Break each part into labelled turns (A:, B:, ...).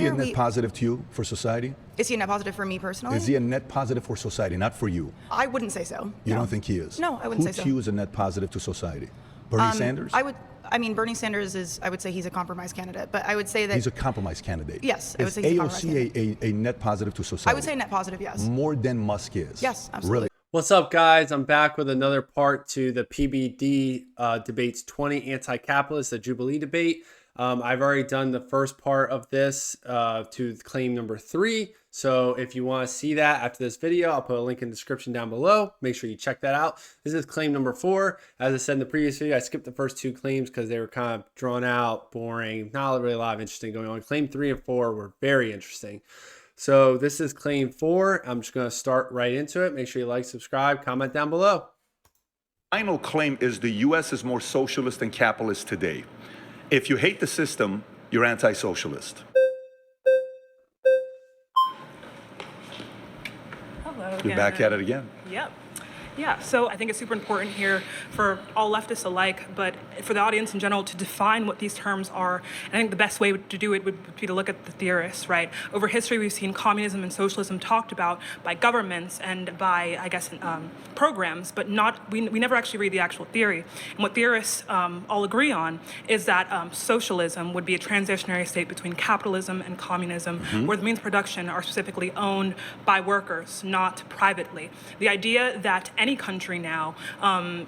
A: he a net positive to you for society?
B: Is he a net positive for me personally?
A: Is he a net positive for society, not for you?
B: I wouldn't say so.
A: You don't think he is?
B: No, I wouldn't say so.
A: Who to you is a net positive to society? Bernie Sanders?
B: I mean, Bernie Sanders is, I would say he's a compromise candidate, but I would say that...
A: He's a compromise candidate.
B: Yes, I would say he's a compromise candidate.
A: Is AOC a net positive to society?
B: I would say net positive, yes.
A: More than Musk is?
B: Yes, absolutely.
A: Really?
C: What's up, guys? I'm back with another part to the PBD debates 20 anti-capitalists, the Jubilee debate. I've already done the first part of this to claim number 3. So if you want to see that after this video, I'll put a link in the description down below. Make sure you check that out. This is claim number 4. As I said in the previous video, I skipped the first 2 claims because they were kind of drawn out, boring, not really a lot of interesting going on. Claim 3 and 4 were very interesting. So this is claim 4. I'm just going to start right into it. Make sure you like, subscribe, comment down below.
D: Final claim is the U.S. is more socialist than capitalist today. If you hate the system, you're anti-socialist.
E: Hello.
D: You're back at it again.
E: Yep. Yeah, so I think it's super important here for all leftists alike, but for the audience in general to define what these terms are. And I think the best way to do it would be to look at the theorists, right? Over history, we've seen communism and socialism talked about by governments and by, I guess, programs, but we never actually read the actual theory. And what theorists all agree on is that socialism would be a transitionary state between capitalism and communism, where the means of production are specifically owned by workers, not privately. The idea that any country now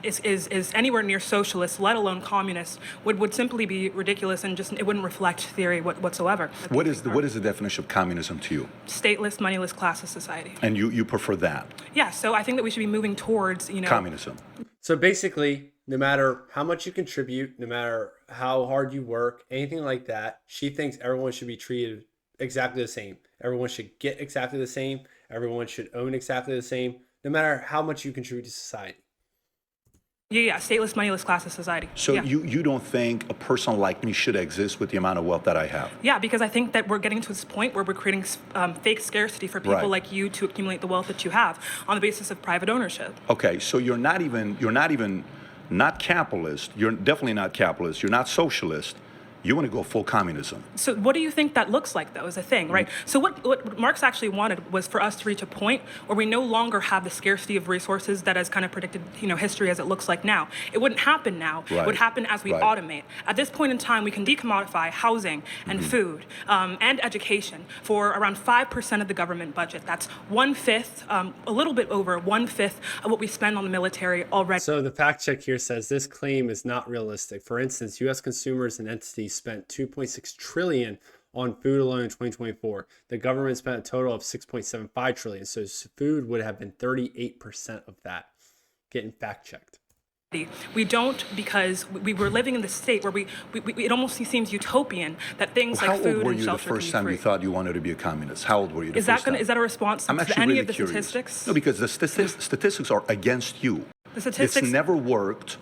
E: is anywhere near socialist, let alone communist, would simply be ridiculous and just it wouldn't reflect theory whatsoever.
D: What is the definition of communism to you?
E: Stateless, moneyless, classless society.
D: And you prefer that?
E: Yeah. So I think that we should be moving towards
D: communism.
C: So basically, no matter how much you contribute, no matter how hard you work, anything like that, she thinks everyone should be treated exactly the same. Everyone should get exactly the same. Everyone should own exactly the same, no matter how much you contribute to society.
E: Yeah, stateless, moneyless, classless society.
D: So
E: yeah.
D: you don't think a person like me should exist with the amount of wealth that I have?
E: Yeah, because I think that we're getting to this point where we're creating fake scarcity for people like you to accumulate the wealth that you have on the basis of private ownership.
D: Okay, so you're not capitalist. You're definitely not capitalist. You're not socialist. You want to go full communism. So
E: what do you think that looks like, though, is a thing, right? So what Marx actually wanted was for us to reach a point where we no longer have the scarcity of resources that has kind of predicted, history as it looks like now. It wouldn't happen now.
D: Right.
E: It would happen as we automate. At this point in time, we can decommodify housing and food and education for around 5% of the government budget. That's 1/5, a little bit over 1/5 of what we spend on the military already.
C: So the fact check here says this claim is not realistic. For instance, U.S. consumers and entities spent $2.6 trillion on food alone in 2024. The government spent a total of $6.75 trillion. So food would have been 38% of that. Getting fact checked.
E: We don't, because we were living in the state where it almost seems utopian that things like food and shelter can be free.
D: How old were you the first time you thought you wanted to be a communist? How old were you the first time?
E: Is that a response to any of the statistics?
D: No, because the statistics are against you.
E: The statistics.
D: It's never worked.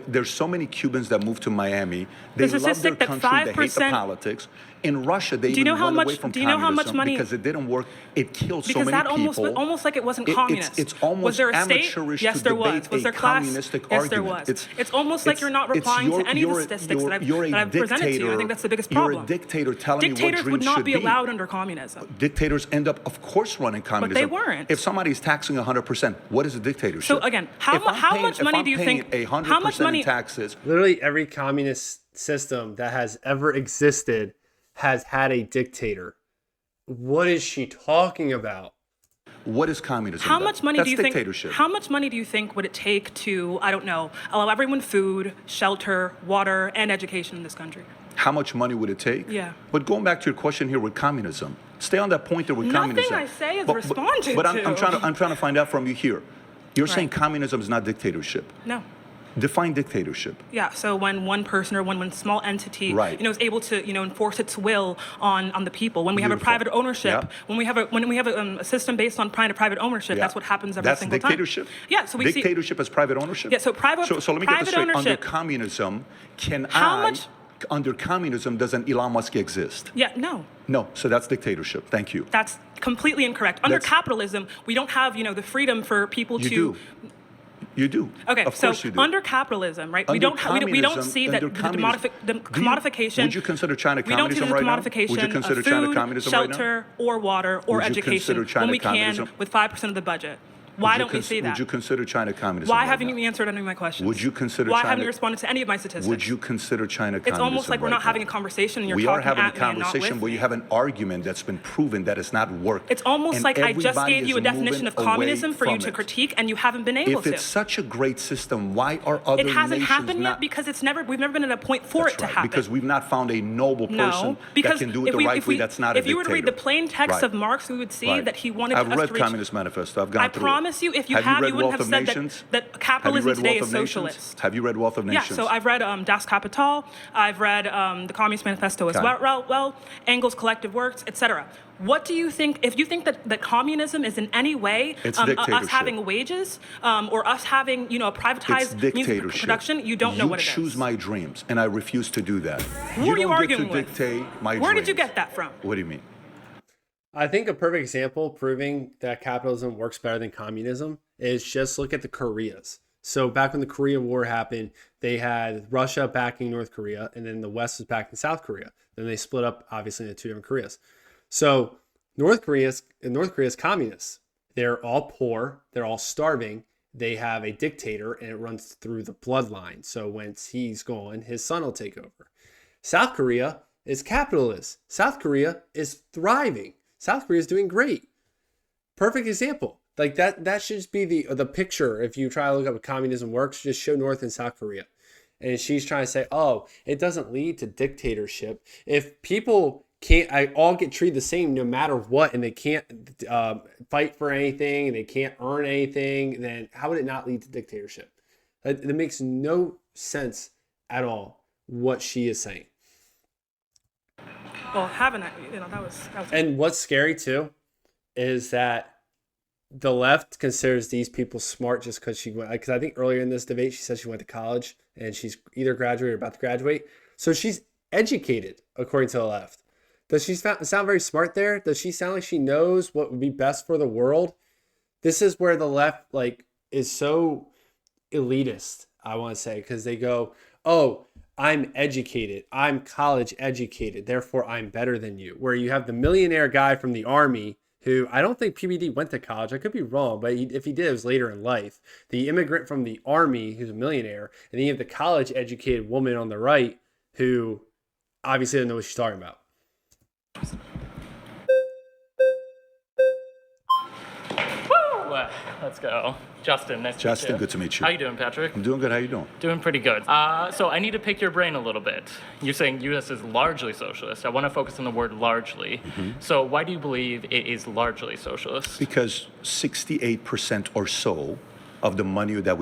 D: There's so many Cubans that moved to Miami. They love their country. They hate the politics. In Russia, they even run away from communism because it didn't work. It killed so many people.
E: Almost like it wasn't communist.
D: It's almost
E: was there a state?
D: amateurish
E: Yes,
D: to
E: there
D: debate
E: was. Was there
D: a
E: class?
D: communistic
E: yes,
D: argument.
E: there was. It's almost like you're not replying to any of the statistics that I've presented to you. I think that's the biggest problem.
D: You're a dictator telling me what
E: Dictators
D: dreams
E: would not
D: should
E: be allowed under communism.
D: Dictators end up, of course, running communism.
E: But they weren't.
D: If somebody's taxing 100%, what is a dictatorship?
E: So again, how much money do you think?
D: How much money? Taxes.
C: Literally every communist system that has ever existed has had a dictator. What is she talking about?
D: What is communism?
E: How much money do you think?
D: Dictatorship.
E: How much money do you think would it take to, I don't know, allow everyone food, shelter, water, and education in this country?
D: How much money would it take?
E: Yeah.
D: But going back to your question here with communism, stay on that point there with communism.
E: Nothing I say is responded
D: but
E: to.
D: I'm trying to find out from you here. You're saying communism is not dictatorship.
E: No.
D: Define dictatorship.
E: Yeah, so when one person or one small entity, is able to, enforce its will on the people. When we have a private ownership, when we have a system based on private ownership, that's what happens every single time.
D: That's dictatorship.
E: Yeah, so we
D: dictatorship as private ownership.
E: Yeah, so private.
D: So let me get this straight.
E: Ownership.
D: Under communism, under communism, doesn't Elon Musk exist?
E: Yeah, no.
D: No, so that's dictatorship. Thank you.
E: That's completely incorrect. Under capitalism, we don't have, the freedom for people to.
D: You do. You do.
E: Okay,
D: of
E: so
D: course you do.
E: under capitalism, right? We don't see that the commodification.
D: Would you consider China
E: we don't see
D: communism
E: the
D: right now?
E: commodification
D: Would you consider
E: of food,
D: China communism right now?
E: shelter, or water, or
D: Would you
E: education
D: consider China
E: when we
D: communism?
E: can with 5% of the budget? Why don't we see that?
D: Would you consider China communism?
E: Why
D: right
E: haven't
D: now?
E: you answered any of my questions?
D: Would you consider
E: Why
D: China?
E: haven't you responded to any of my statistics?
D: Would you consider China communism?
E: It's almost like we're
D: right
E: not having
D: now?
E: a conversation and you're
D: we
E: talking
D: are having
E: at
D: a
E: me and not
D: conversation
E: with
D: where
E: me.
D: you have an argument that's been proven that it's not worked.
E: It's almost
D: and
E: like I just
D: everybody
E: gave you a
D: is
E: definition
D: moving
E: of communism
D: away
E: for you
D: from
E: to
D: it.
E: critique, and you haven't been able
D: If
E: to.
D: it's such a great system, why are other
E: It hasn't
D: nations
E: happened
D: not?
E: yet because we've never been at a point for
D: That's
E: it to
D: right,
E: happen.
D: because we've not found a noble person
E: No, because
D: that can do it
E: if
D: the right way. That's not a
E: if you were to read the plain text
D: Right.
E: of Marx, we would see
D: Right.
E: that he wanted
D: I've
E: us
D: read
E: to reach.
D: Communist Manifesto. I've gone
E: I
D: through
E: promise
D: it.
E: you, if you
D: have,
E: have,
D: read
E: you wouldn't
D: Wealth
E: have
D: of
E: said
D: Nations?
E: that capitalism
D: Have you read
E: today
D: Wealth
E: is
D: of Nations?
E: socialist.
D: Have you read Wealth of Nations?
E: Yeah, so I've read Das Kapital, I've read the Communist Manifesto as
D: Okay.
E: well, Engels' Collective Works, etc. What do you think, if you think that communism is in any way
D: It's
E: us
D: dictatorship.
E: having wages or us having, a
D: It's
E: privatized means of
D: dictatorship.
E: production, you don't know what it is.
D: You choose my dreams, and I refuse to do that.
E: Who are you
D: don't
E: arguing
D: get to
E: with?
D: dictate my dreams.
E: Where did you get that from?
D: What do you mean?
C: I think a perfect example proving that capitalism works better than communism is just look at the Koreas. So back when the Korean War happened, they had Russia backing North Korea, and then the West was backing South Korea. Then they split up, obviously, into two different Koreas. So North Korea's communists. They're all poor. They're all starving. They have a dictator, and it runs through the bloodline. So once he's gone, his son will take over. South Korea is capitalist. South Korea is thriving. South Korea is doing great. Perfect example. Like that should just be the picture. If you try to look up how communism works, just show North and South Korea. And she's trying to say, oh, it doesn't lead to dictatorship. If people all get treated the same no matter what, and they can't fight for anything, and they can't earn anything, then how would it not lead to dictatorship? That makes no sense at all what she is saying.
E: Well, haven't I? That was.
C: And what's scary too is that the left considers these people smart just because she went. Because I think earlier in this debate she said she went to college and she's either graduated or about to graduate, so she's educated according to the left. Does she sound very smart there? Does she sound like she knows what would be best for the world? This is where the left is so elitist, I want to say, because they go, oh, I'm educated. I'm college educated. Therefore, I'm better than you. Where you have the millionaire guy from the army who I don't think PBD went to college. I could be wrong, but if he did, it was later in life. The immigrant from the army who's a millionaire. And then you have the college educated woman on the right who obviously doesn't know what she's talking about.
F: Well, let's go. Justin, nice to meet you.
D: Justin, good to meet you.
F: How you doing, Patrick?
D: I'm doing good. How you doing?
F: Doing pretty good. So I need to pick your brain a little bit. You're saying U.S. is largely socialist. I want to focus on the word largely. Mm-hmm. So why do you believe it is largely socialist?
D: Because 68% or so of the money that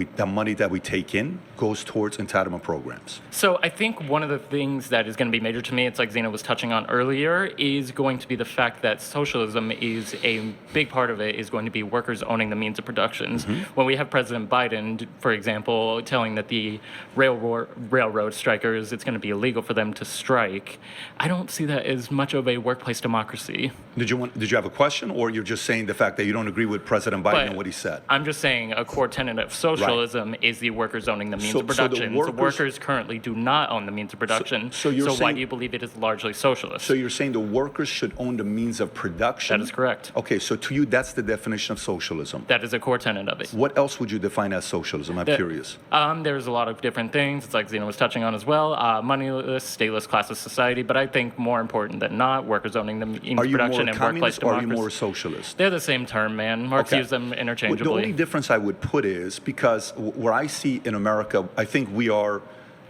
D: we take in goes towards entitlement programs.
F: So I think one of the things that is going to be major to me, it's like Zena was touching on earlier, is going to be the fact that socialism is a big part of it is going to be workers owning the means of productions. Mm-hmm. When we have President Biden, for example, telling that the railroad strikers, it's going to be illegal for them to strike, I don't see that as much of a workplace democracy.
D: Did you have a question, or you're just saying the fact that you don't agree with President Biden and what he said?
F: I'm just saying a core tenet of socialism is the workers owning the means of production. The workers currently do not own the means of production. So why do you believe it is largely socialist?
D: So you're saying the workers should own the means of production?
F: That is correct.
D: Okay, so to you, that's the definition of socialism.
F: That is a core tenet of it.
D: What else would you define as socialism? I'm curious.
F: There's a lot of different things. It's like Zena was touching on as well. Moneyless, stateless classes society. But I think more important than not, workers owning the means of production and workplace democracy.
D: Are you more socialist?
F: They're the same term, man. Marx used them interchangeably.
D: The only difference I would put is because where I see in America, I think we are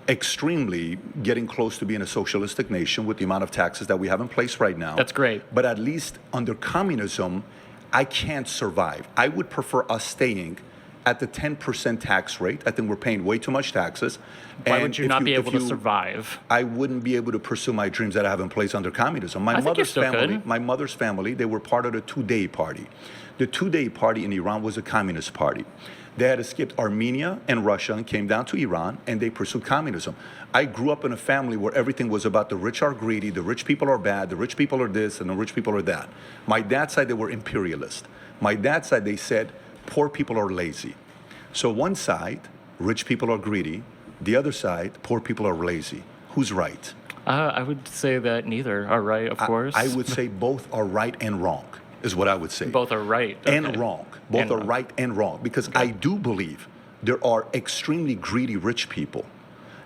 D: extremely getting close to being a socialistic nation with the amount of taxes that we have in place right now.
F: That's great.
D: But at least under communism, I can't survive. I would prefer us staying at the 10% tax rate. I think we're paying way too much taxes.
F: Why would you not be able to survive?
D: I wouldn't be able to pursue my dreams that I have in place under communism. My mother's family, they were part of the Two-Day Party. The Two-Day Party in Iran was a communist party. They had escaped Armenia and Russia and came down to Iran, and they pursued communism. I grew up in a family where everything was about the rich are greedy, the rich people are bad, the rich people are this, and the rich people are that. My dad's side, they were imperialist. My dad's side, they said, poor people are lazy. So one side, rich people are greedy. The other side, poor people are lazy. Who's right?
F: I would say that neither are right, of course.
D: I would say both are right and wrong, is what I would say.
F: Both are right. Okay.
D: And wrong. Both
F: and
D: are
F: wrong.
D: right and wrong. Because I do believe there are extremely greedy rich people.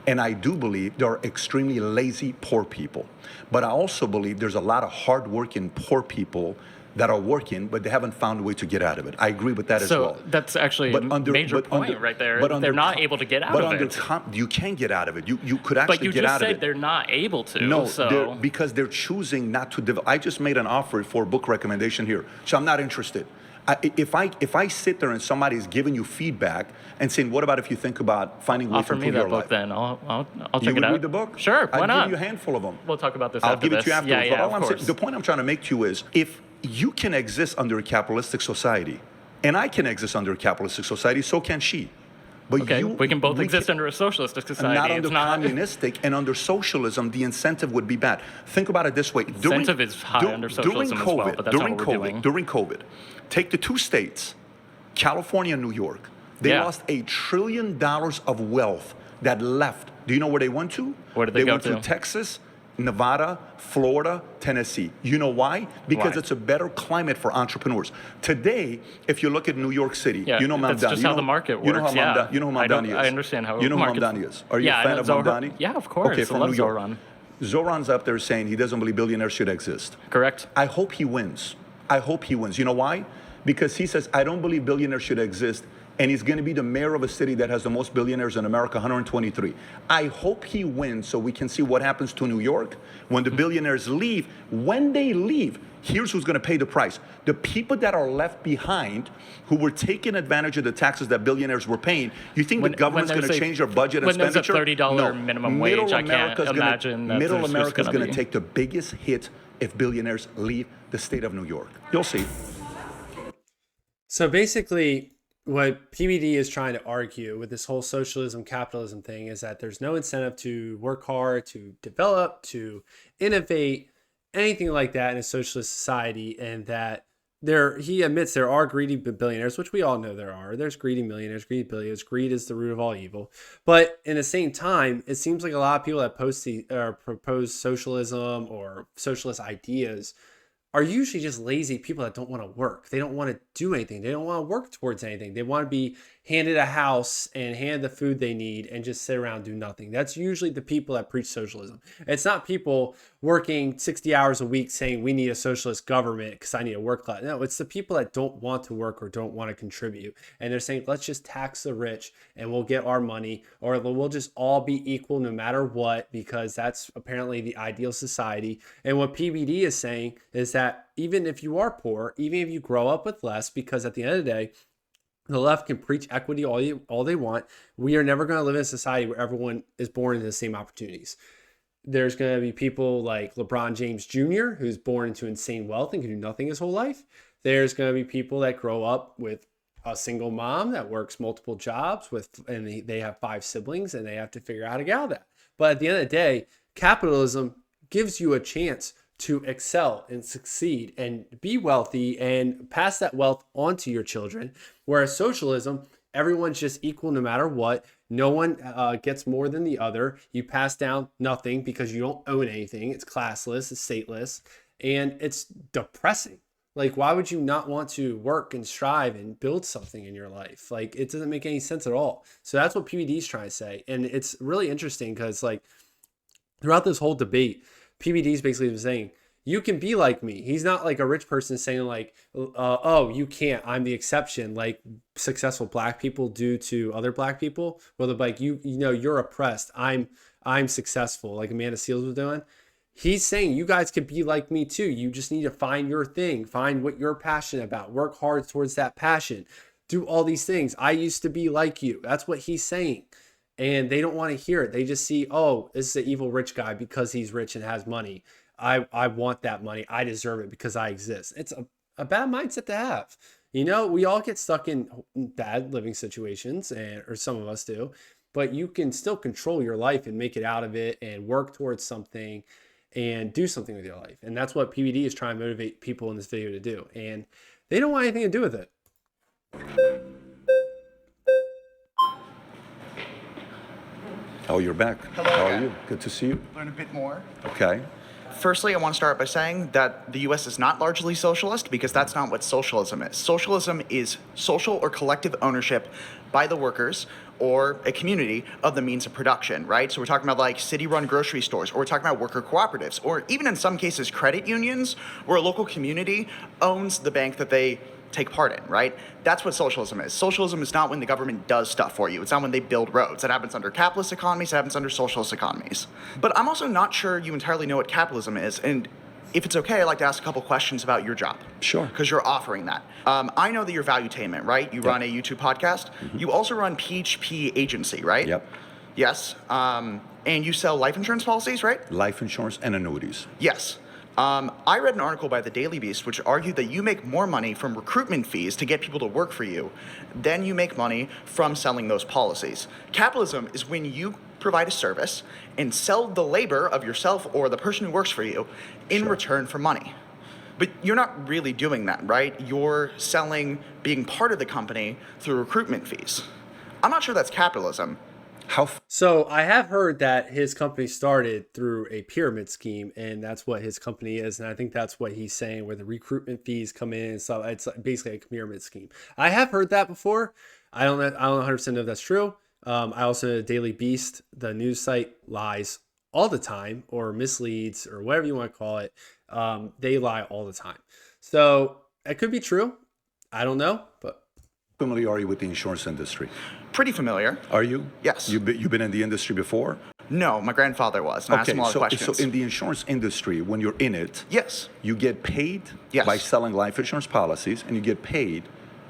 D: And I do believe there are extremely lazy poor people. But I also believe there's a lot of hardworking poor people that are working, but they haven't found a way to get out of it. I agree with that as well.
F: So that's actually a major point right there. They're not able to get out of it.
D: You can get out of it. You could actually get out of it.
F: But you just said they're not able to.
D: No, because they're choosing not to develop. I just made an offer for a book recommendation here, so I'm not interested. If I sit there and somebody's giving you feedback and saying, what about if you think about finding ways to improve your life?
F: Offer me that book then. I'll check
D: you
F: it
D: would
F: out.
D: Read the book?
F: Sure, why not?
D: I'll give you a handful of them.
F: We'll talk about this
D: I'll
F: after
D: give it to you afterwards.
F: Yeah,
D: but
F: of course.
D: the point I'm trying to make to you is, if you can exist under a capitalistic society, and I can exist under a capitalistic society, so can she. But
F: okay, we can both exist under a socialistic society.
D: Not under communistic, and under socialism, the incentive would be bad. Think about it this way.
F: Incentive is high under socialism as well, but that's not what we're doing.
D: During COVID, take the two states, California and New York. They lost $1 trillion of wealth that left. Do you know where they went to?
F: Where did they go to?
D: They went to Texas, Nevada, Florida, Tennessee. You know why? Because it's a better climate for entrepreneurs. Today, if you look at New York City, you know Mamdani.
F: That's just how the market works.
D: You know who Mamdani is?
F: I understand how
D: you know who Mamdani is. Are you a fan of Mamdani?
F: Yeah, of course.
D: Okay, from New York.
F: Zoran.
D: Zoran's up there saying he doesn't believe billionaires should exist.
F: Correct.
D: I hope he wins. I hope he wins. You know why? Because he says, I don't believe billionaires should exist, and he's going to be the mayor of a city that has the most billionaires in America, 123. I hope he wins so we can see what happens to New York when the billionaires leave. When they leave, here's who's going to pay the price. The people that are left behind, who were taking advantage of the taxes that billionaires were paying, you think the government's going to change their budget and expenditure?
F: When there's a $30 minimum wage, I can't imagine that
D: Middle America's going to take the biggest hit if billionaires leave the state of New York. You'll see.
C: So basically, what PBD is trying to argue with this whole socialism, capitalism thing is that there's no incentive to work hard, to develop, to innovate, anything like that in a socialist society, and that he admits there are greedy billionaires, which we all know there are. There's greedy millionaires, greedy billionaires. Greed is the root of all evil. But in the same time, it seems like a lot of people that propose socialism or socialist ideas are usually just lazy people that don't want to work. They don't want to do anything. They don't want to work towards anything. They want to be handed a house and handed the food they need and just sit around and do nothing. That's usually the people that preach socialism. It's not people working 60 hours a week saying we need a socialist government because I need a work class. No, it's the people that don't want to work or don't want to contribute. And they're saying, let's just tax the rich and we'll get our money, or we'll just all be equal no matter what, because that's apparently the ideal society. And what PBD is saying is that even if you are poor, even if you grow up with less, because at the end of the day, the left can preach equity all they want. We are never going to live in a society where everyone is born into the same opportunities. There's going to be people like LeBron James Jr., who's born into insane wealth and can do nothing his whole life. There's going to be people that grow up with a single mom that works multiple jobs and they have 5 siblings and they have to figure out how to get out of that. But at the end of the day, capitalism gives you a chance to excel and succeed and be wealthy and pass that wealth on to your children. Whereas socialism, everyone's just equal no matter what. No one gets more than the other. You pass down nothing because you don't own anything. It's classless, it's stateless, and it's depressing. Like, why would you not want to work and strive and build something in your life? Like, it doesn't make any sense at all. So that's what PBD is trying to say. And it's really interesting because, like, throughout this whole debate, PBD is basically saying, you can be like me. He's not like a rich person saying like, oh, you can't, I'm the exception, like successful black people do to other black people. Well, they're like, you know, you're oppressed. I'm successful, like Amanda Seales was doing. He's saying you guys could be like me too. You just need to find your thing, find what you're passionate about, work hard towards that passion, do all these things. I used to be like you. That's what he's saying. And they don't want to hear it. They just see, oh, this is an evil rich guy because he's rich and has money. I want that money. I deserve it because I exist. It's a bad mindset to have. You know, we all get stuck in bad living situations, or some of us do, but you can still control your life and make it out of it and work towards something and do something with your life. And that's what PBD is trying to motivate people in this video to do. And they don't want anything to do with it.
D: Oh, you're back.
G: Hello
D: How are
G: again.
D: you? Good to see you.
G: Learn a bit more.
D: Okay.
G: Firstly, I want to start by saying that the US is not largely socialist because that's not what socialism is. Socialism is social or collective ownership by the workers or a community of the means of production, right? So we're talking about like city-run grocery stores, or we're talking about worker cooperatives, or even in some cases credit unions, where a local community owns the bank that they take part in, right? That's what socialism is. Socialism is not when the government does stuff for you. It's not when they build roads. That happens under capitalist economies, it happens under socialist economies. But I'm also not sure you entirely know what capitalism is, and if it's okay, I'd like to ask a couple questions about your job.
D: Sure.
G: Because you're offering that. I know that you're Valuetainment, right? You run a YouTube podcast. You also run PHP Agency, right?
D: Yep.
G: Yes. And you sell life insurance policies, right?
D: Life insurance and annuities.
G: Yes. I read an article by the Daily Beast which argued that you make more money from recruitment fees to get people to work for you than you make money from selling those policies. Capitalism is when you provide a service and sell the labor of yourself or the person who works for you in return for money. But you're not really doing that, right? You're selling being part of the company through recruitment fees. I'm not sure that's capitalism.
C: So I have heard that his company started through a pyramid scheme, and that's what his company is. And I think that's what he's saying, where the recruitment fees come in. So it's basically a pyramid scheme. I have heard that before. I don't 100% know if that's true. I also know the Daily Beast, the news site, lies all the time, or misleads, or whatever you want to call it. They lie all the time. So it could be true. I don't know, but.
D: Familiar are you with the insurance industry?
G: Pretty familiar.
D: Are you?
G: Yes.
D: You've been in the industry before?
G: No, my grandfather was. And I asked him a lot of questions.
D: So in the insurance industry, when you're in it,
G: yes,
D: you get paid by selling life insurance policies, and you get paid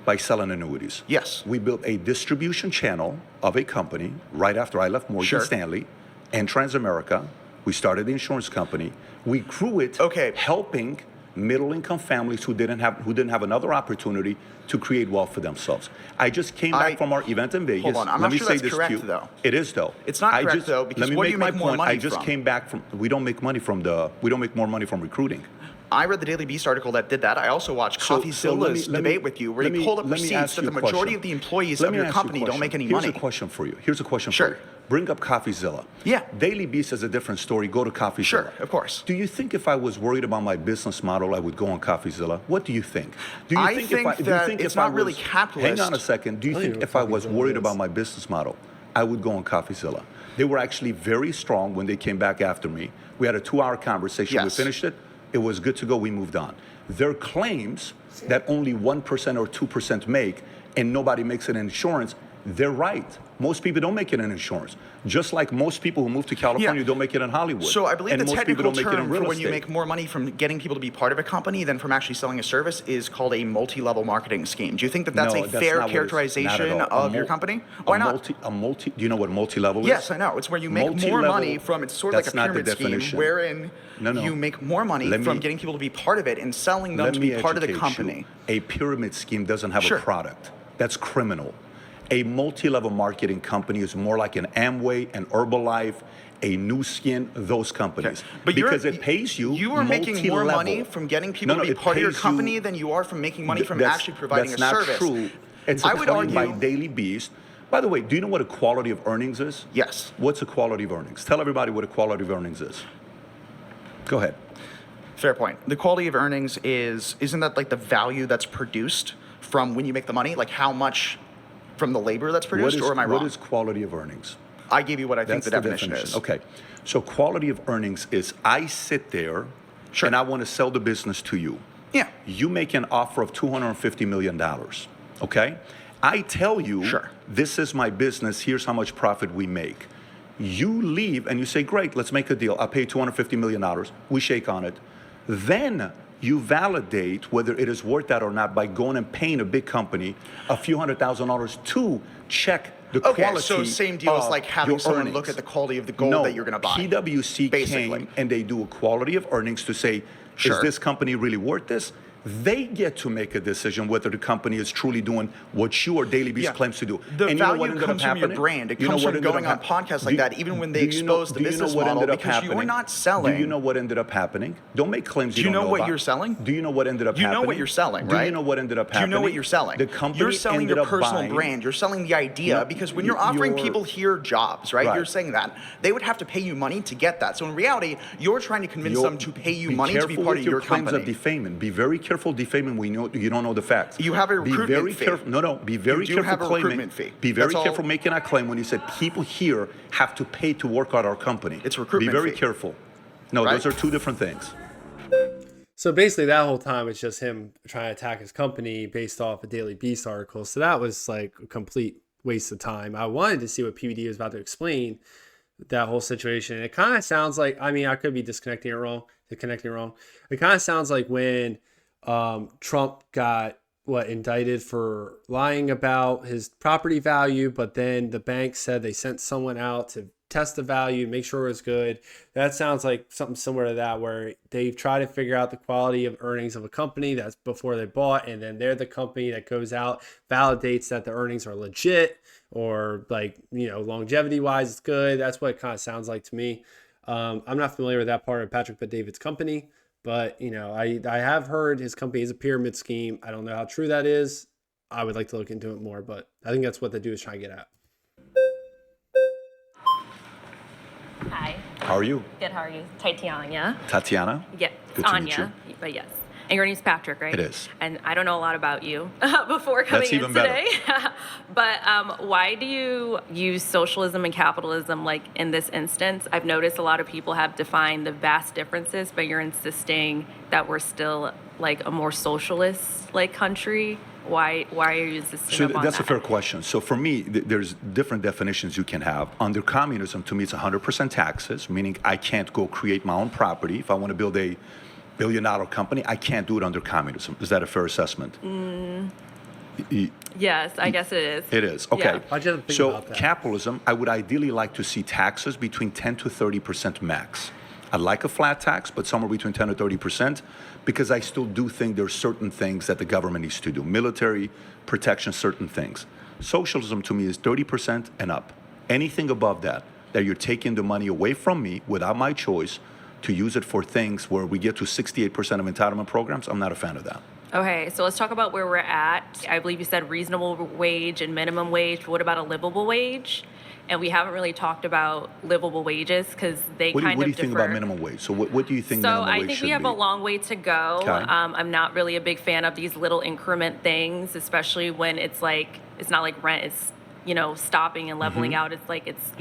D: by selling annuities.
G: Yes.
D: We built a distribution channel of a company right after I left Morgan Stanley and Transamerica. We started the insurance company. We grew it, helping middle-income families who didn't have another opportunity to create wealth for themselves. I just came back from our event in Vegas.
G: Hold on, I'm not sure that's correct, though.
D: It is, though.
G: It's not correct, though, because what do you make more money from?
D: I just came back from. We don't make more money from recruiting.
G: I read the Daily Beast article that did that. I also watched CoffeeZilla's debate with you, where you pulled up receipts that the majority of the employees of your company don't make any money.
D: Here's a question for you. For you. Bring up CoffeeZilla.
G: Yeah.
D: Daily Beast is a different story. Go to CoffeeZilla.
G: Sure, of course.
D: Do you think if I was worried about my business model, I would go on CoffeeZilla? What do you think? Do you
G: think it's not really capitalist.
D: Hang on a second. Do you think if I was worried about my business model, I would go on CoffeeZilla? They were actually very strong when they came back after me. We had a 2-hour conversation.
G: Yes.
D: We finished it. It was good to go. We moved on. Their claims that only 1% or 2% make and nobody makes it in insurance, they're right. Most people don't make it in insurance. Just like most people who move to California don't make it in Hollywood.
G: So I believe
D: and
G: the
D: most people
G: technical
D: don't make it in
G: term
D: real
G: for when
D: estate.
G: you make more money from getting people to be part of a company than from actually selling a service is called a multi-level marketing scheme. Do you think that that's a fair characterization of your company? Why not?
D: Do you know what multi-level is?
G: Yes, I know. It's where you make more money from, it's sort of like a pyramid scheme, wherein you make more money from getting people to be part of it and selling them to be part of the company.
D: A pyramid scheme doesn't have a product. That's criminal. A multi-level marketing company is more like an Amway, an Herbalife, a New Skin, those companies.
G: But
D: because it pays you.
G: You are making more money from getting people to be part of your company than you are from making money from actually providing a service.
D: That's not true. It's a claim by Daily Beast. By the way, do you know what equality of earnings is?
G: Yes.
D: What's equality of earnings? Tell everybody what equality of earnings is. Go ahead.
G: Fair point. The quality of earnings isn't that like the value that's produced from when you make the money? Like how much from the labor that's produced, or am I wrong?
D: What is quality of earnings?
G: I gave you what I think the definition is.
D: Okay. So quality of earnings is I sit there and I want to sell the business to you.
G: Yeah.
D: You make an offer of $250 million. Okay? I tell you, this is my business. Here's how much profit we make. You leave and you say, great, let's make a deal. I'll pay $250 million. We shake on it. Then you validate whether it is worth that or not by going and paying a big company a few $100,000 to check the quality.
G: So same deal as like having someone look at the quality of the gold that you're going to buy.
D: PwC came and they do a quality of earnings to say, is this company really worth this? They get to make a decision whether the company is truly doing what you or Daily Beast claims to do.
G: The
D: and
G: value
D: you know what
G: comes from your brand. It comes from going on podcasts like that, even when they expose the business model, because you're not selling.
D: Do you know what ended up happening? Don't make claims you
G: don't know.
D: Do you know
G: what
D: about.
G: you're selling?
D: Do you know what ended up happening?
G: You know what you're selling, right?
D: Do you know what ended up happening?
G: Do you know what you're selling?
D: The company
G: you're selling
D: ended
G: your
D: up
G: personal
D: buying,
G: brand. You're selling the idea, because when you're offering people here jobs, right? You're saying that they would have to pay you money to get that. So in reality, you're trying to convince them to pay you money to be part of your
D: claims
G: company.
D: Of defaming. Be very careful defaming when you don't know the facts.
G: You have a recruitment fee.
D: Be very careful
G: have a
D: claiming.
G: recruitment fee.
D: Be very careful making that claim when you said people here have to pay to work at our company.
G: It's recruitment
D: Be very
G: fee.
D: careful. No, those are two different things.
C: So basically that whole time it's just him trying to attack his company based off a Daily Beast article. So that was like a complete waste of time. I wanted to see what PBD was about to explain that whole situation. And it kind of sounds like, I mean, I could be connecting it wrong. It kind of sounds like when Trump got indicted for lying about his property value, but then the bank said they sent someone out to test the value, make sure it was good. That sounds like something similar to that, where they try to figure out the quality of earnings of a company that's before they bought, and then they're the company that goes out, validates that the earnings are legit, or longevity wise it's good. That's what it kind of sounds like to me. I'm not familiar with that part of Patrick Bet-David's company, but I have heard his company is a pyramid scheme. I don't know how true that is. I would like to look into it more, but I think that's what the dude is trying to get at.
H: Hi.
D: How are you?
H: Good, how are you? Tatiana.
D: Tatiana?
H: Yeah,
D: Good to
H: Anya,
D: meet you.
H: but yes. And your name's Patrick, right?
D: It is.
H: And I don't know a lot about you before coming
D: That's
H: in
D: even better.
H: today. But why do you use socialism and capitalism like in this instance? I've noticed a lot of people have defined the vast differences, but you're insisting that we're still like a more socialist like country. Why are you insisting upon
D: that's
H: that?
D: a fair question. So for me, there's different definitions you can have. Under communism, to me, it's 100% taxes, meaning I can't go create my own property. If I want to build a billion-dollar company, I can't do it under communism. Is that a fair assessment?
H: Yes, I guess it is.
D: It is. Okay.
H: Yeah.
C: Why'd you have to think
D: So
C: about that?
D: capitalism, I would ideally like to see taxes between 10 to 30% max. I'd like a flat tax, but somewhere between 10 to 30%, because I still do think there's certain things that the government needs to do. Military protection, certain things. Socialism to me is 30% and up. Anything above that you're taking the money away from me without my choice to use it for things where we get to 68% of entitlement programs, I'm not a fan of that.
H: Okay, so let's talk about where we're at. I believe you said reasonable wage and minimum wage. What about a livable wage? And we haven't really talked about livable wages because they
D: What do you think
H: differ.
D: about minimum wage? So what do you think
H: So
D: minimum wage
H: I
D: should be?
H: think we have a long way to go.
D: Okay.
H: I'm not really a big fan of these little increment things, especially when it's not like rent. It's stopping and leveling out. It's like it's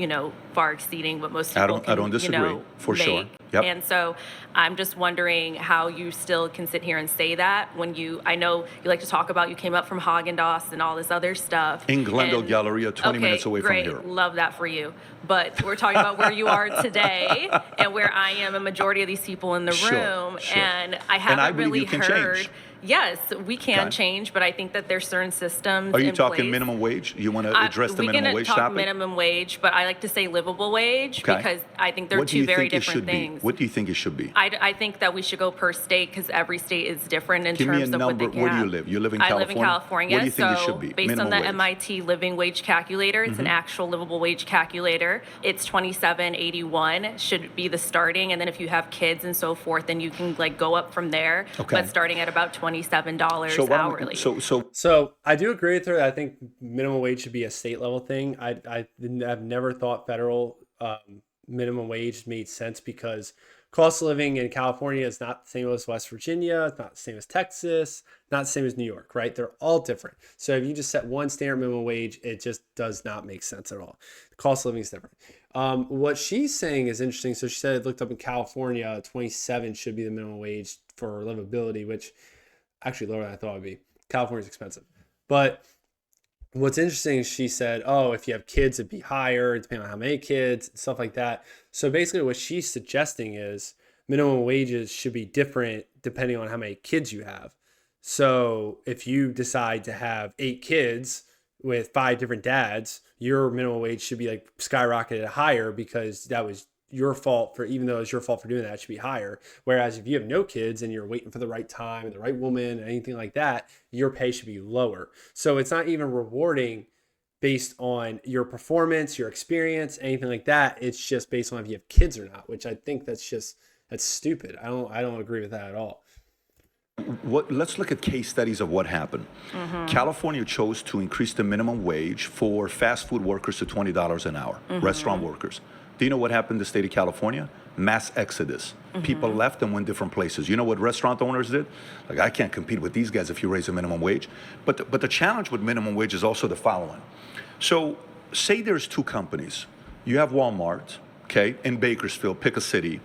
H: far exceeding what most people
D: I don't disagree, for sure.
H: make.
D: Yep.
H: And so I'm just wondering how you still can sit here and say that when I know you like to talk about you came up from Haagen-Dazs and all this other stuff.
D: In Glendale
H: And-
D: Galleria, 20 minutes away
H: great.
D: from here.
H: Love that for you. But we're talking about where you are today and where I am, a majority of these people in the
D: Sure,
H: room.
D: sure.
H: And I haven't
D: believe
H: really
D: you can
H: heard.
D: change.
H: Yes, we can
D: Okay.
H: change, but I think that there's certain systems.
D: Are you
H: in
D: talking
H: place.
D: minimum wage? You want to address the minimum wage
H: We can talk
D: topic?
H: minimum wage, but I like to say livable wage
D: Okay.
H: because I think they're
D: What do
H: two
D: you
H: very
D: think it
H: different
D: should
H: things.
D: be? What do you think it should be?
H: I think that we should go per state because every state is different in
D: Give me a
H: terms of what
D: number.
H: they can
D: Where do you
H: have.
D: live? You live in
H: I
D: California?
H: live in California.
D: What do you think it
H: so
D: should be?
H: Based
D: Minimum
H: on the
D: wage.
H: MIT living wage calculator, it's an actual livable wage calculator. It's $27.81 should be the starting, and then if you have kids and so forth, then you can go up from there.
D: Okay.
H: But starting at about $27
D: So why don't
H: hourly.
D: we- so
C: So I do agree with her. I think minimum wage should be a state level thing. I've never thought federal minimum wage made sense because cost of living in California is not the same as West Virginia. It's not the same as Texas. Not the same as New York, right? They're all different. So if you just set one standard minimum wage, it just does not make sense at all. The cost of living is different. What she's saying is interesting. So she said it looked up in California, 27 should be the minimum wage for livability, which actually lower than I thought it would be. California's expensive. But what's interesting is she said, oh, if you have kids, it'd be higher, depending on how many kids, stuff like that. So basically what she's suggesting is minimum wages should be different depending on how many kids you have. So if you decide to have 8 kids with 5 different dads, your minimum wage should be skyrocketed higher because that was your fault for, even though it's your fault for doing that, it should be higher. Whereas if you have no kids and you're waiting for the right time and the right woman and anything like that, your pay should be lower. So it's not even rewarding based on your performance, your experience, anything like that. It's just based on if you have kids or not, which I think that's stupid. I don't agree with that at all.
D: Let's look at case studies of what happened. California chose to increase the minimum wage for fast food workers to $20 an hour, restaurant workers. Do you know what happened in the state of California? Mass exodus. People left and went different places. You know what restaurant owners did? Like, I can't compete with these guys if you raise the minimum wage. But the challenge with minimum wage is also the following. So say there's two companies. You have Walmart, okay, in Bakersfield, pick a city,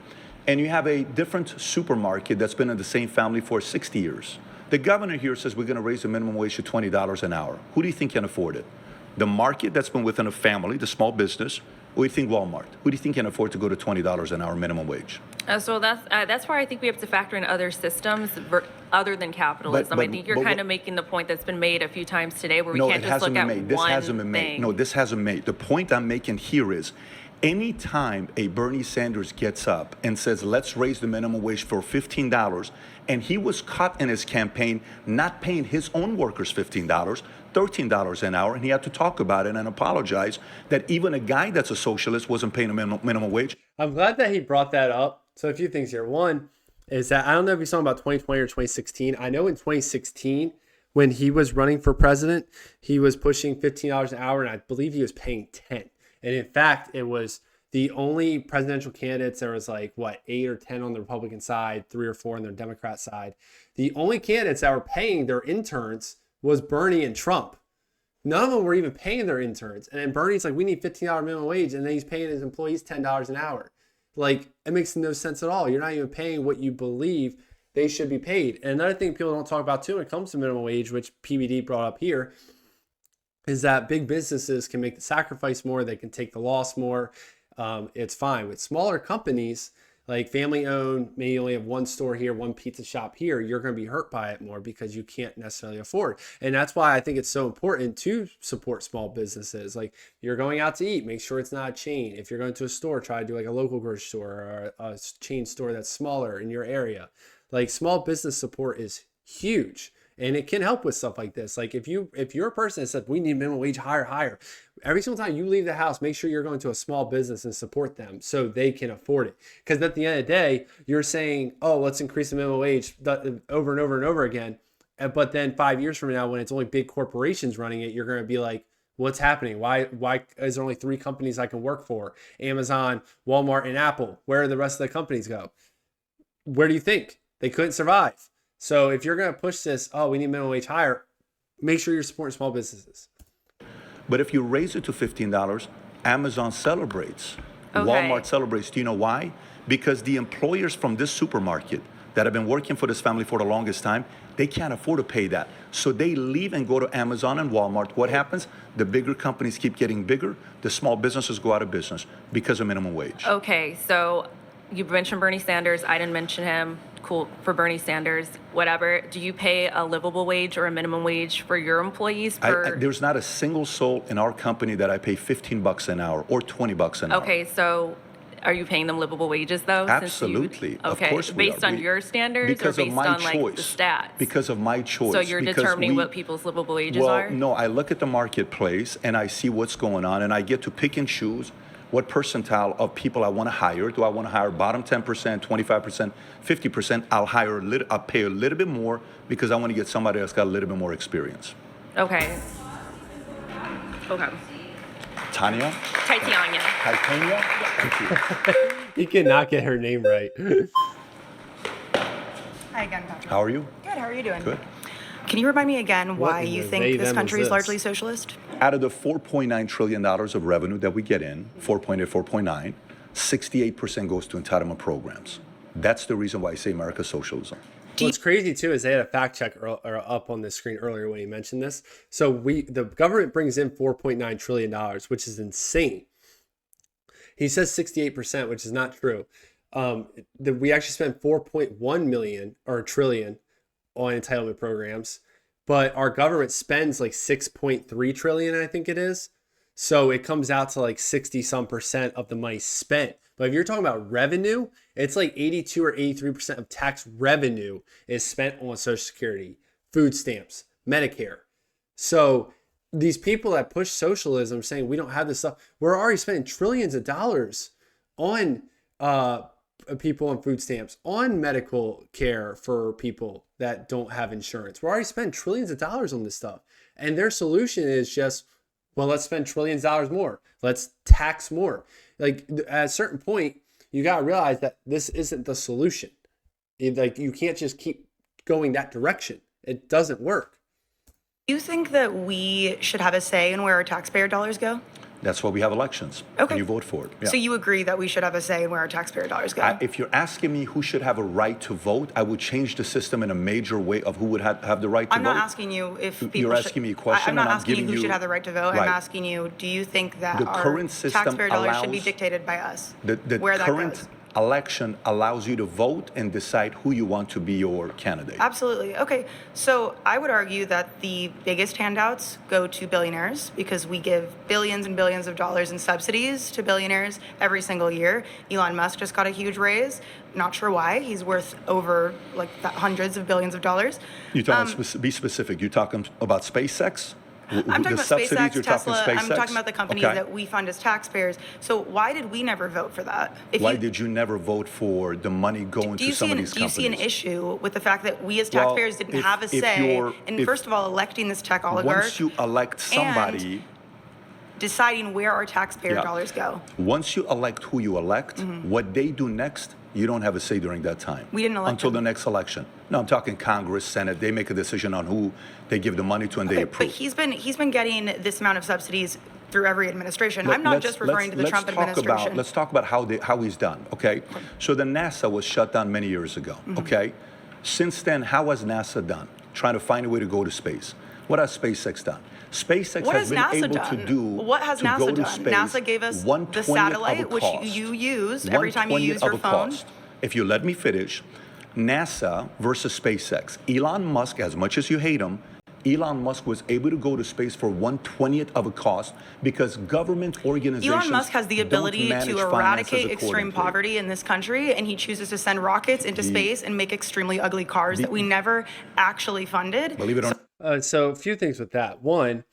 D: and you have a different supermarket that's been in the same family for 60 years. The governor here says we're going to raise the minimum wage to $20 an hour. Who do you think can afford it? The market that's been within a family, the small business, or do you think Walmart? Who do you think can afford to go to $20 an hour minimum wage?
H: So that's why I think we have to factor in other systems other than capitalism. I think you're kind of making the point that's been made a few times today, where we can't just look at one thing.
D: This hasn't been made. No, this hasn't made. The point I'm making here is, anytime a Bernie Sanders gets up and says, let's raise the minimum wage for $15, and he was caught in his campaign not paying his own workers $15, $13 an hour, and he had to talk about it and apologize that even a guy that's a socialist wasn't paying a minimum wage.
C: I'm glad that he brought that up. So a few things here. One is that I don't know if you saw about 2020 or 2016. I know in 2016, when he was running for president, he was pushing $15 an hour, and I believe he was paying 10. And in fact, it was the only presidential candidates. There was 8 or 10 on the Republican side, 3 or 4 on the Democrat side. The only candidates that were paying their interns was Bernie and Trump. None of them were even paying their interns. And then Bernie's like, we need $15 minimum wage. And then he's paying his employees $10 an hour. It makes no sense at all. You're not even paying what you believe they should be paid. And another thing people don't talk about too when it comes to minimum wage, which PBD brought up here, is that big businesses can make the sacrifice more. They can take the loss more. It's fine. With smaller companies, like family owned, maybe you only have one store here, one pizza shop here, you're going to be hurt by it more because you can't necessarily afford. And that's why I think it's so important to support small businesses. Like, you're going out to eat, make sure it's not a chain. If you're going to a store, try to do a local grocery store or a chain store that's smaller in your area. Small business support is huge. And it can help with stuff like this. If you're a person that said we need minimum wage higher, every single time you leave the house, make sure you're going to a small business and support them so they can afford it. Because at the end of the day, you're saying, oh, let's increase the minimum wage over and over and over again. But then 5 years from now, when it's only big corporations running it, you're going to be like, what's happening? Why is there only 3 companies I can work for? Amazon, Walmart, and Apple. Where do the rest of the companies go? Where do you think? They couldn't survive. So if you're going to push this, oh, we need minimum wage higher, make sure you're supporting small businesses.
D: But if you raise it to $15, Amazon celebrates.
H: Okay.
D: Walmart celebrates. Do you know why? Because the employers from this supermarket that have been working for this family for the longest time, they can't afford to pay that. So they leave and go to Amazon and Walmart. What happens? The bigger companies keep getting bigger. The small businesses go out of business because of minimum wage.
H: Okay, so you mentioned Bernie Sanders. I didn't mention him. Cool for Bernie Sanders, whatever. Do you pay a livable wage or a minimum wage for your employees?
D: There's not a single soul in our company that I pay $15 an hour or $20 an hour.
H: Okay, so are you paying them livable wages though?
D: Absolutely. Of course we
H: based on your standards
D: because
H: or based
D: of my
H: on
D: choice.
H: the stats?
D: Because of my choice.
H: So you're determining what people's livable wages are?
D: Well, no, I look at the marketplace and I see what's going on and I get to pick and choose what percentile of people I want to hire. Do I want to hire bottom 10%, 25%, 50%? I'll pay a little bit more because I want to get somebody that's got a little bit more experience.
H: Okay.
D: Titania? Thank you.
C: He cannot get her name right.
B: Hi again, Patrick.
D: How are you?
B: Good. How are you doing?
D: Good.
B: Can you remind me again why
C: in
B: you
C: the
B: think
C: they,
B: this
C: them
B: country
C: is
B: is
C: this?
B: largely socialist?
D: Out of the $4.9 trillion of revenue that we get in, 4.9, 68% goes to entitlement programs. That's the reason why I say America's socialism.
C: What's crazy too is they had a fact check up on the screen earlier when he mentioned this. So the government brings in $4.9 trillion, which is insane. He says 68%, which is not true. We actually spend 4.1 trillion on entitlement programs, but our government spends 6.3 trillion, I think it is. So it comes out to 60 some % of the money spent. But But if you're talking about revenue, it's like 82 or 83% of tax revenue is spent on Social Security, food stamps, Medicare. So these people that push socialism saying we don't have this stuff, we're already spending trillions of dollars on people on food stamps, on medical care for people that don't have insurance. We're already spending trillions of dollars on this stuff. And their solution is just, well, let's spend trillions of dollars more. Let's tax more. Like at a certain point, you got to realize that this isn't the solution. Like you can't just keep going that direction. It doesn't work.
B: Do you think that we should have a say in where our taxpayer dollars go?
D: That's why we have elections.
B: Okay.
D: And you vote for it. Yeah.
B: So you agree that we should have a say in where our taxpayer dollars go?
D: If you're asking me who should have a right to vote, I would change the system in a major way of who would have the right to vote.
B: I'm not asking you if people
D: You're asking me a question.
B: I'm not
D: and I'm
B: asking you
D: giving
B: who should have the right to vote.
D: Right.
B: I'm asking you, do you think that
D: The
B: our
D: current system
B: taxpayer dollars should be
D: allows-
B: dictated by us?
D: The
B: where that
D: current
B: goes?
D: election allows you to vote and decide who you want to be your candidate.
B: Absolutely. Okay. So I would argue that the biggest handouts go to billionaires because we give billions and billions of dollars in subsidies to billionaires every single year. Elon Musk just got a huge raise. Not sure why. He's worth over like hundreds of billions of dollars.
D: You're talking, be specific. You're talking about SpaceX?
B: I'm talking about SpaceX, Tesla. I'm talking about the companies
D: Okay.
B: that we fund as taxpayers. So why did we never vote for that?
D: Why did you never vote for the money going to some of these companies?
B: Do you see an issue with the fact that we as taxpayers didn't have a say in, first of all, electing this tech oligarch?
D: Once you elect somebody,
B: and deciding where our taxpayer dollars go.
D: Once you elect who you elect, what they do next, you don't have a say during that time.
B: We didn't elect
D: until
B: them.
D: the next election. No, I'm talking Congress, Senate. They make a decision on who they give the money to, and they
B: Okay,
D: approve.
B: but he's been getting this amount of subsidies through every administration. I'm not just referring to the Trump administration.
D: Let's talk about how he's done, okay? So the NASA was shut down many years ago, okay? Since then, how has NASA done? Trying to find a way to go to space. What has SpaceX done? SpaceX
B: What
D: has been
B: NASA
D: able
B: done?
D: to do
B: What has
D: to
B: NASA
D: go to
B: done?
D: space
B: NASA gave us the
D: 1/20th of a
B: satellite, which
D: cost.
B: you use every time you use
D: 1/20th
B: your
D: of a
B: phone.
D: cost. If you let me finish, NASA versus SpaceX. Elon Musk, as much as you hate him, Elon Musk was able to go to space for 1/20th of a cost because government organizations
B: Elon Musk has the ability
D: don't
B: to
D: manage
B: eradicate
D: finances
B: extreme
D: accordingly.
B: poverty in this country, and he chooses to send rockets into space and make extremely ugly cars that we never actually funded.
D: Believe it or not.
C: So a few things with that. One,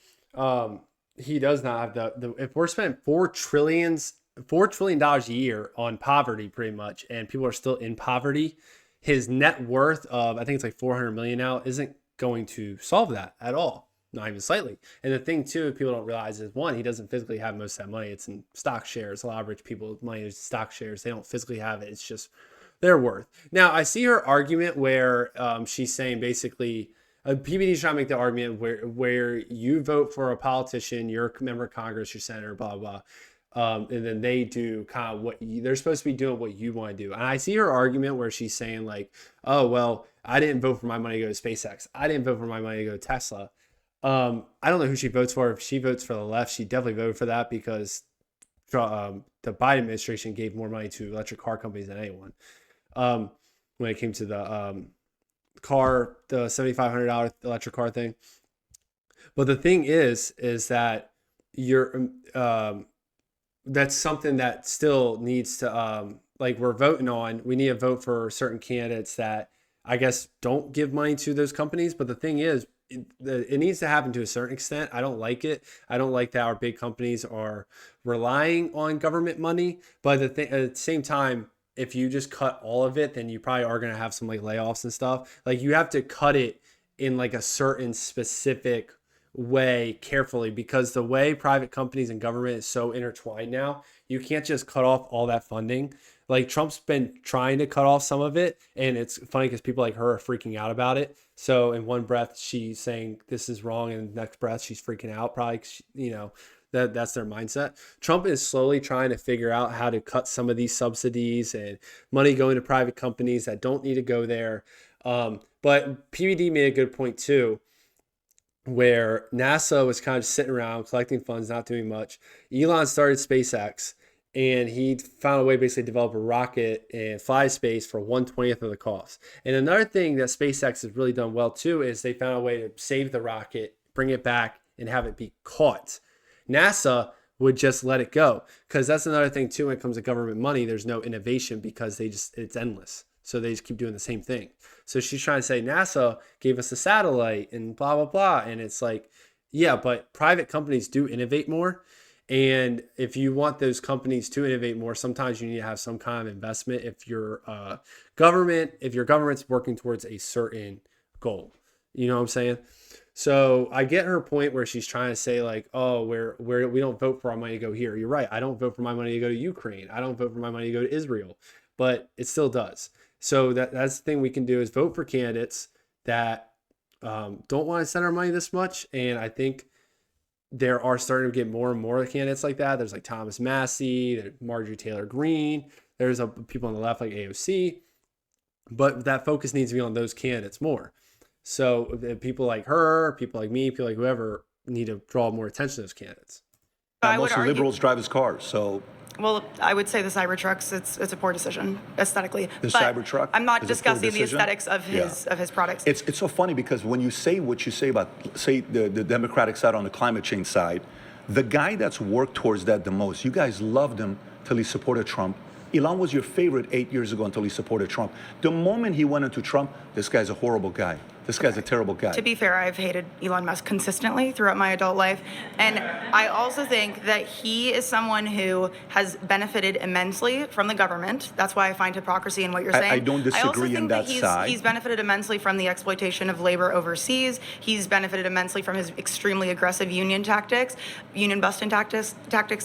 C: he does not have the if we're spending $4 trillion a year on poverty pretty much, and people are still in poverty, his net worth of, I think it's like 400 million now, isn't going to solve that at all. Not even slightly. And the thing too, people don't realize is one, he doesn't physically have most of that money. It's in stock shares. A lot of rich people's money is stock shares. They don't physically have it. It's just their worth. Now I see her argument where she's saying basically, PBD's trying to make the argument where you vote for a politician, you're a member of Congress, your senator, blah, blah, and then they do kind of they're supposed to be doing what you want to do. And I see her argument where she's saying like, oh, well, I didn't vote for my money to go to SpaceX. I didn't vote for my money to go to Tesla. I don't know who she votes for. If she votes for the left, she definitely voted for that because the Biden administration gave more money to electric car companies than anyone. When it came to the $7,500 electric car thing. But the thing is that that's something that still needs to, like we're voting on, we need to vote for certain candidates that I guess don't give money to those companies. But the thing is, it needs to happen to a certain extent. I don't like it. I don't like that our big companies are relying on government money. But at the same time, if you just cut all of it, then you probably are going to have some like layoffs and stuff. Like you have to cut it in like a certain specific way carefully, because the way private companies and government is so intertwined now, you can't just cut off all that funding. Like Trump's been trying to cut off some of it, and it's funny because people like her are freaking out about it. So in one breath she's saying this is wrong, and the next breath she's freaking out, probably 'cause that's their mindset. Trump is slowly trying to figure out how to cut some of these subsidies and money going to private companies that don't need to go there. But PBD made a good point too, where NASA was kind of sitting around collecting funds, not doing much. Elon started SpaceX, and he found a way to basically develop a rocket and fly to space for 1/20th of the cost. And another thing that SpaceX has really done well too is they found a way to save the rocket, bring it back, and have it be caught. NASA would just let it go. Because that's another thing too, when it comes to government money, there's no innovation because it's endless. So they just keep doing the same thing. So she's trying to say NASA gave us a satellite and blah, blah, blah. And it's like, yeah, but private companies do innovate more. And if you want those companies to innovate more, sometimes you need to have some kind of investment if your government's working towards a certain goal. You know what I'm saying? So I get her point where she's trying to say like, oh, we don't vote for our money to go here. You're right. I don't vote for my money to go to Ukraine. I don't vote for my money to go to Israel, but it still does. So that's the thing we can do is vote for candidates that don't want to spend our money this much. And I think there are starting to get more and more candidates like that. There's like Thomas Massey, there's Marjorie Taylor Greene. There's people on the left like AOC, but that focus needs to be on those candidates more. So people like her, people like me, people like whoever need to draw more attention to those candidates.
A: Most liberals drive his cars, so.
B: Well, I would say the Cybertrucks, it's a poor decision aesthetically.
A: The Cybertruck.
B: I'm not discussing the aesthetics of his products.
A: It's so funny because when you say what you say about, say, the Democratic side on the climate change side, the guy that's worked towards that the most, you guys loved him till he supported Trump. Elon was your favorite 8 years ago until he supported Trump. The moment he went into Trump, this guy's a horrible guy. This guy's a terrible guy.
B: To be fair, I've hated Elon Musk consistently throughout my adult life. And I also think that he is someone who has benefited immensely from the government. That's why I find hypocrisy in what you're saying.
A: I don't disagree in that side.
B: He's benefited immensely from the exploitation of labor overseas. He's benefited immensely from his extremely aggressive union busting tactics.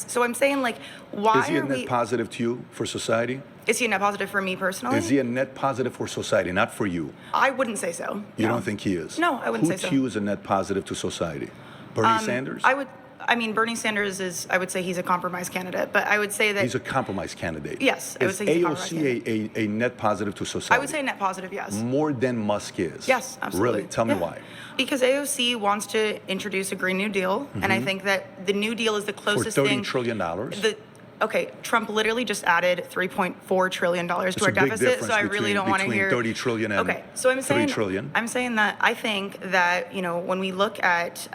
B: So I'm saying, like, why
A: is he a net positive to you for society?
B: Is he a net positive for me personally?
A: Is he a net positive for society, not for you?
B: I wouldn't say so.
A: You don't think he is?
B: No, I wouldn't say so.
A: Who to you is a net positive to society? Bernie Sanders?
B: Bernie Sanders is, I would say he's a compromise candidate, but I would say that...
A: He's a compromise candidate.
B: Yes, I would say he's a compromise candidate.
A: Is AOC a net positive to society?
B: I would say net positive, yes.
A: More than Musk is?
B: Yes, absolutely.
A: Really? Tell me why.
B: Because AOC wants to introduce a Green New Deal, and I think that the New Deal is the closest thing...
A: For $30 trillion?
B: Okay, Trump literally just added $3.4 trillion to our deficit, so I really don't want to hear...
A: Between 30 trillion and
B: so I'm saying,
A: 3 trillion.
B: I'm saying that I think that, when we look at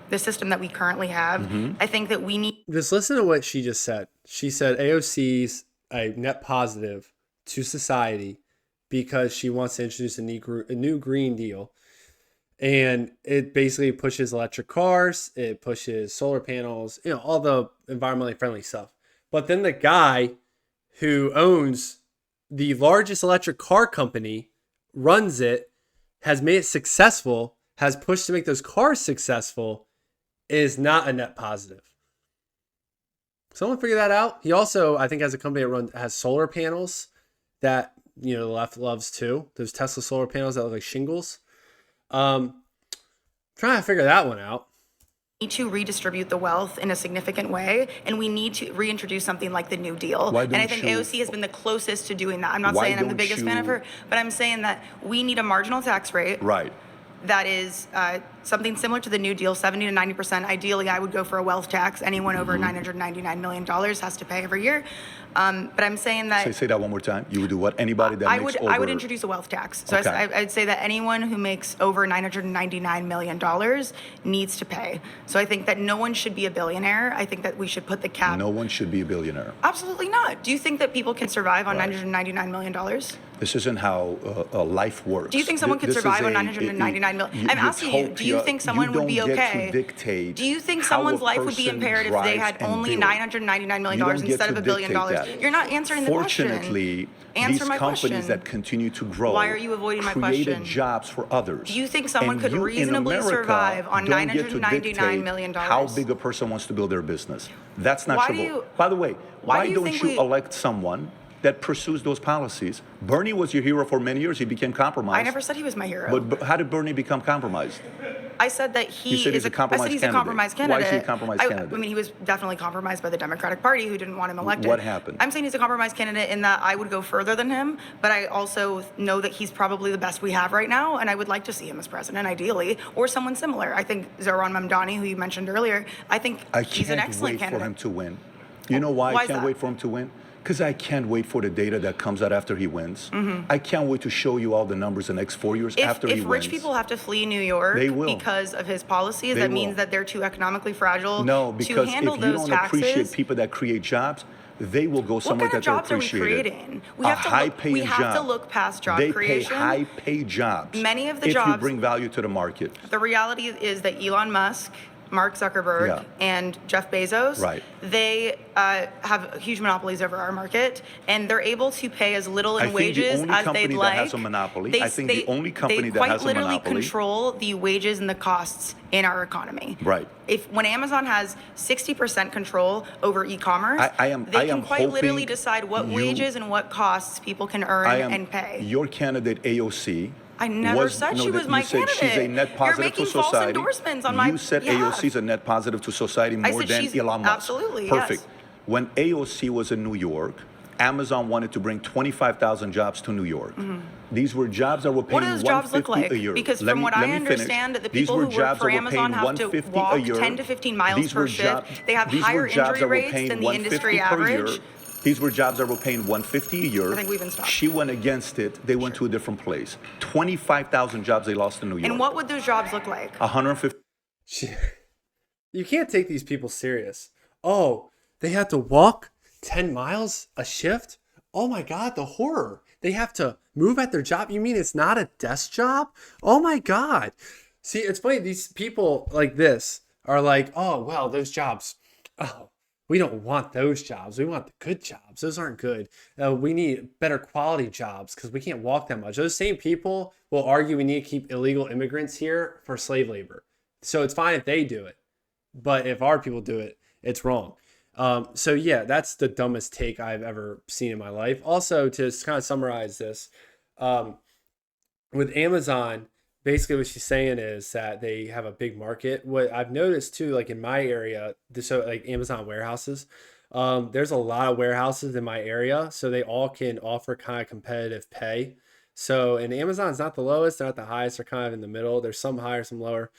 B: the system that we currently have, I think that we need...
C: Just listen to what she just said. She said AOC's a net positive to society because she wants to introduce a new Green Deal. And it basically pushes electric cars, it pushes solar panels, all the environmentally friendly stuff. But then the guy who owns the largest electric car company, runs it, has made it successful, has pushed to make those cars successful, is not a net positive. Someone figure that out. He also, I think, has a company that has solar panels that, the left loves too. Those Tesla solar panels that look like shingles. Trying to figure that one out.
B: Need to redistribute the wealth in a significant way, and we need to reintroduce something like the New Deal. And I think AOC has been the closest to doing that. I'm not saying I'm the biggest fan of her, but I'm saying that we need a marginal tax rate.
A: Right.
B: That is something similar to the New Deal, 70 to 90%. Ideally, I would go for a wealth tax. Anyone over $999 million has to pay every year. But I'm saying that...
A: Say that one more time. You would do what? Anybody that makes over...
B: I would introduce a wealth tax. So I'd say that anyone who makes over $999 million needs to pay. So I think that no one should be a billionaire. I think that we should put the cap...
A: No one should be a billionaire.
B: Absolutely not. Do you think that people can survive on $999 million?
A: This isn't how life works.
B: Do you think someone can survive on $999 million? I'm asking you, do you think someone would be okay? Do you think someone's life would be impaired if they had only $999 million instead of $1 billion? You're not answering the question.
A: Fortunately, these companies that continue to grow
B: Why are you avoiding my question?
A: Created jobs for others.
B: Do you think someone could reasonably survive on $999 million?
A: How big a person wants to build their business? That's not true. By the way, why don't you elect someone that pursues those policies? Bernie was your hero for many years. He became compromised.
B: I never said he was my hero.
A: But how did Bernie become compromised?
B: I said that he's a compromised candidate.
A: Why is he a compromised candidate?
B: I mean, he was definitely compromised by the Democratic Party, who didn't want him elected.
A: What happened?
B: I'm saying he's a compromised candidate in that I would go further than him, but I also know that he's probably the best we have right now, and I would like to see him as president, ideally, or someone similar. I think Zohran Mamdani, who you mentioned earlier, I think he's an excellent candidate.
A: I can't wait for him to win. You know why I can't wait for him to win? Because I can't wait for the data that comes out after he wins. I can't wait to show you all the numbers the next 4 years after he wins.
B: If rich people have to flee New York because of his policies, that means that they're too economically fragile
A: no, because
B: to handle
A: if you
B: those
A: don't
B: taxes.
A: appreciate people that create jobs, they will go somewhere that they're appreciated.
B: What kind of jobs are we creating? We have to look past job creation.
A: They pay high-paid jobs.
B: Many of the
A: if
B: jobs,
A: you bring value to the market.
B: The reality is that Elon Musk, Mark Zuckerberg, and Jeff Bezos, they have huge monopolies over our market, and they're able to pay as little in wages as they'd like.
A: I think the only company that has a monopoly, I think the only company that has a monopoly.
B: They quite literally control the wages and the costs in our economy.
A: Right.
B: When Amazon has 60% control over e-commerce, they can quite literally decide what wages and what costs people can earn and pay.
A: Your candidate AOC.
B: I never said she was my candidate.
A: She's a net positive to society.
B: You're making false endorsements on my behalf.
A: You said AOC is a net positive to society more than Elon Musk.
B: Absolutely,
A: perfect.
B: Yes.
A: When AOC was in New York, Amazon wanted to bring 25,000 jobs to New York. These were jobs that were paying $150 a year.
B: Because from what I understand, the people who work for Amazon have to walk 10 to 15 miles per shift. They have higher injury rates than the industry average.
A: These were jobs that were paying $150 a year.
B: I think we've been stopped.
A: She went against it. They went to a different place. 25,000 jobs they lost in New York.
B: And what would those jobs look like?
A: 150.
C: You can't take these people serious. Oh, they have to walk 10 miles a shift? Oh my God, the horror. They have to move at their job. You mean it's not a desk job? Oh my God. See, it's funny. These people like this are like, oh, well, those jobs. Oh, we don't want those jobs. We want the good jobs. Those aren't good. We need better quality jobs because we can't walk that much. Those same people will argue we need to keep illegal immigrants here for slave labor. So it's fine if they do it. But if our people do it, it's wrong. So yeah, that's the dumbest take I've ever seen in my life. Also, to kind of summarize this, with Amazon, basically what she's saying is that they have a big market. What I've noticed too, like in my area, so like Amazon warehouses, there's a lot of warehouses in my area, so they all can offer kind of competitive pay. So, and Amazon's not the lowest, they're not the highest, they're kind of in the middle. There's some higher, some lower.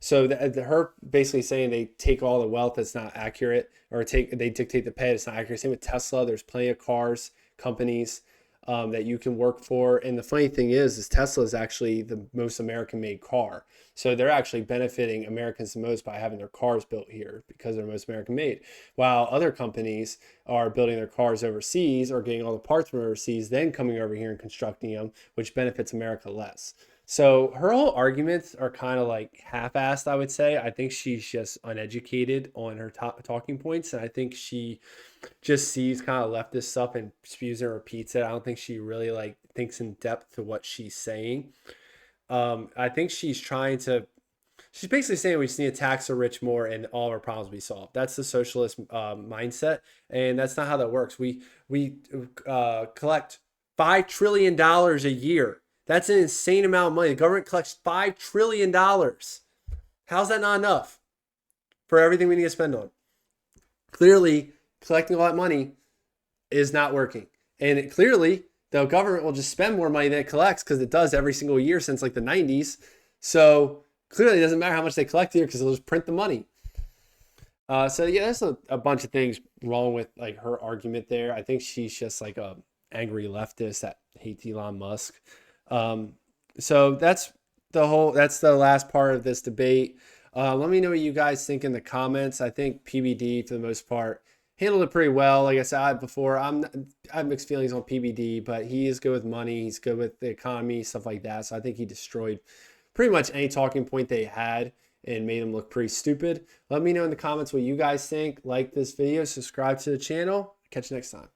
C: So her basically saying they take all the wealth that's not accurate, or they dictate the pay that's not accurate. Same with Tesla. There's plenty of cars companies that you can work for. And the funny thing is Tesla is actually the most American-made car. So they're actually benefiting Americans the most by having their cars built here because they're most American-made. While other companies are building their cars overseas or getting all the parts from overseas, then coming over here and constructing them, which benefits America less. So her whole arguments are kind of like half-assed, I would say. I think she's just uneducated on her talking points. And I think she just sees kind of leftist stuff and spews and repeats it. I don't think she really like thinks in depth to what she's saying. I think she's basically saying we just need to tax the rich more and all of our problems will be solved. That's the socialist mindset. And that's not how that works. We collect $5 trillion a year. That's an insane amount of money. The government collects $5 trillion. How's that not enough for everything we need to spend on? Clearly, collecting all that money is not working. And clearly, the government will just spend more money than it collects because it does every single year since like the 90s. So clearly, it doesn't matter how much they collect here because they'll just print the money. So yeah, there's a bunch of things wrong with like her argument there. I think she's just like a angry leftist that hates Elon Musk. So that's the last part of this debate. Let me know what you guys think in the comments. I think PBD for the most part handled it pretty well. Like I said before, I have mixed feelings on PBD, but he is good with money. He's good with the economy, stuff like that. So I think he destroyed pretty much any talking point they had and made them look pretty stupid. Let me know in the comments what you guys think. Like this video, subscribe to the channel. Catch you next time.